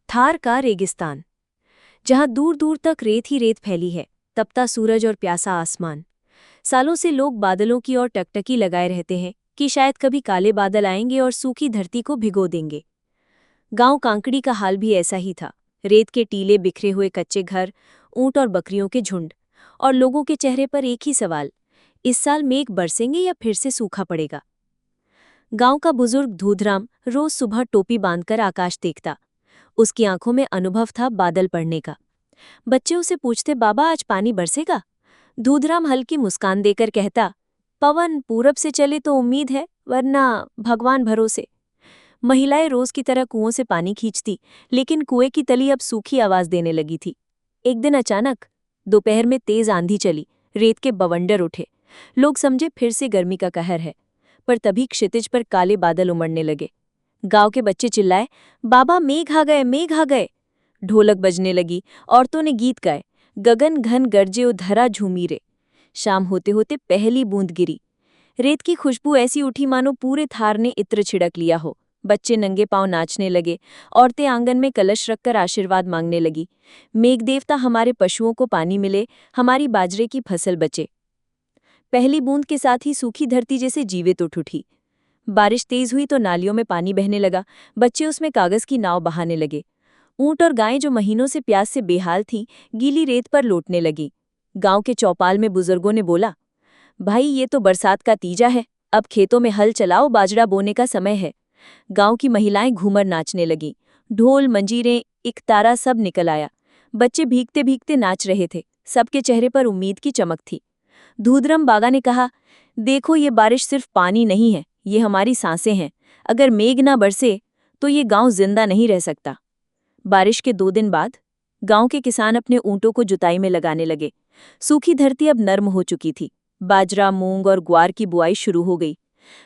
थार का रेगिस्तान, जहां दूर दूर तक रेत ही रेत फैली है, तपता सूरज और प्यासा आसमान। सालों से लोग बादलों की ओर टकटकी लगाए रहते हैं कि शायद कभी काले बादल आएंगे और सूखी धरती को भिगो देंगे। गांव कांकड़ी का हाल भी ऐसा ही था। रेत के टीले, बिखरे हुए कच्चे घर, ऊंट और बकरियों के झुंड, और लोगों के चेहरे पर एक ही सवाल, इस साल मेघ बरसेंगे या फिर से सूखा पड़ेगा। गांव का बुजुर्ग धूधराम रोज सुबह टोपी बांधकर आकाश देखता। उसकी आंखों में अनुभव था बादल पड़ने का। बच्चे उसे पूछते, बाबा आज पानी बरसेगा? धूधराम हल्की मुस्कान देकर कहता, पवन पूरब से चले तो उम्मीद है, वरना भगवान भरोसे। महिलाएं रोज की तरह कुओं से पानी खींचती, लेकिन कुएं की तली अब सूखी आवाज देने लगी थी। एक दिन अचानक दोपहर में तेज आंधी चली, रेत के बवंडर उठे। लोग समझे फिर से गर्मी का कहर है, पर तभी क्षितिज पर काले बादल उमड़ने लगे। गांव के बच्चे चिल्लाए, बाबा मेघ आ गए, मेघ आ गए। ढोलक बजने लगी, औरतों ने गीत गाए, गगन घन गरजे ओ धरा झूमी रे। शाम होते होते पहली बूंद गिरी। रेत की खुशबू ऐसी उठी मानो पूरे थार ने इत्र छिड़क लिया हो। बच्चे नंगे पांव नाचने लगे, औरतें आंगन में कलश रखकर आशीर्वाद मांगने लगी, मेघ देवता हमारे पशुओं को पानी मिले, हमारी बाजरे की फसल बचे। पहली बूंद के साथ ही सूखी धरती जैसे जीवित उठी। बारिश तेज हुई तो नालियों में पानी बहने लगा, बच्चे उसमें कागज की नाव बहाने लगे। ऊंट और गायें जो महीनों से प्यास से बेहाल थीं, गीली रेत पर लौटने लगी। गांव के चौपाल में बुजुर्गों ने बोला, भाई ये तो बरसात का तीजा है, अब खेतों में हल चलाओ, बाजरा बोने का समय है। गांव की महिलाएं घूमर नाचने लगीं, ढोल, मंजीरें, एक तारा सब निकल आया। बच्चे भीगते भीगते नाच रहे थे, सबके चेहरे पर उम्मीद की चमक थी। धूधरम बागा ने कहा, देखो ये बारिश सिर्फ पानी नहीं है, ये हमारी सांसें हैं। अगर मेघ ना बरसे तो ये गांव जिंदा नहीं रह सकता। बारिश के 2 दिन बाद गांव के किसान अपने ऊंटों को जुताई में लगाने लगे। सूखी धरती अब नर्म हो चुकी थी। बाजरा, मूंग और ग्वार की बुआई शुरू हो गई।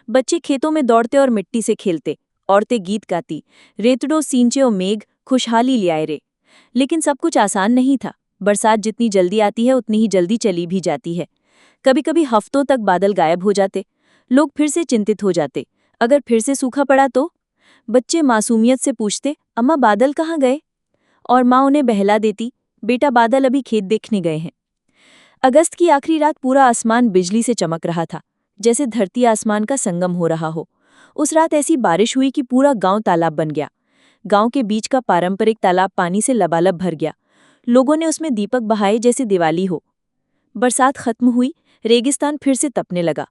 बच्चे खेतों में दौड़ते और मिट्टी से खेलते, औरतें गीत गाती, रेतड़ो सींचे और मेघ खुशहाली लियाए रे। लेकिन सब कुछ आसान नहीं था। बरसात जितनी जल्दी आती है उतनी ही जल्दी चली भी जाती है। कभी कभी हफ्तों तक बादल गायब हो जाते। लोग फिर से चिंतित हो जाते, अगर फिर से सूखा पड़ा तो? बच्चे मासूमियत से पूछते, अम्मा बादल कहाँ गए? और माँ उन्हें बहला देती, बेटा बादल अभी खेत देखने गए हैं। अगस्त की आखिरी रात पूरा आसमान बिजली से चमक रहा था, जैसे धरती आसमान का संगम हो रहा हो। उस रात ऐसी बारिश हुई कि पूरा गांव तालाब बन गया। गांव के बीच का पारंपरिक तालाब पानी से लबालब भर गया। लोगों ने उसमें दीपक बहाए जैसे दिवाली हो। बरसात खत्म हुई, रेगिस्तान फिर से तपने लगा,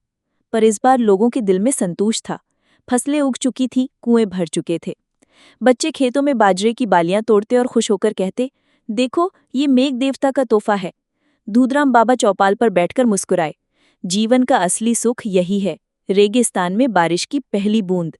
पर इस बार लोगों के दिल में संतोष था। फसलें उग चुकी थी, कुएं भर चुके थे। बच्चे खेतों में बाजरे की बालियां तोड़ते और खुश होकर कहते, देखो ये मेघ देवता का तोहफा है। धूधराम बाबा चौपाल पर बैठकर मुस्कुराए, जीवन का असली सुख यही है, रेगिस्तान में बारिश की पहली बूंद।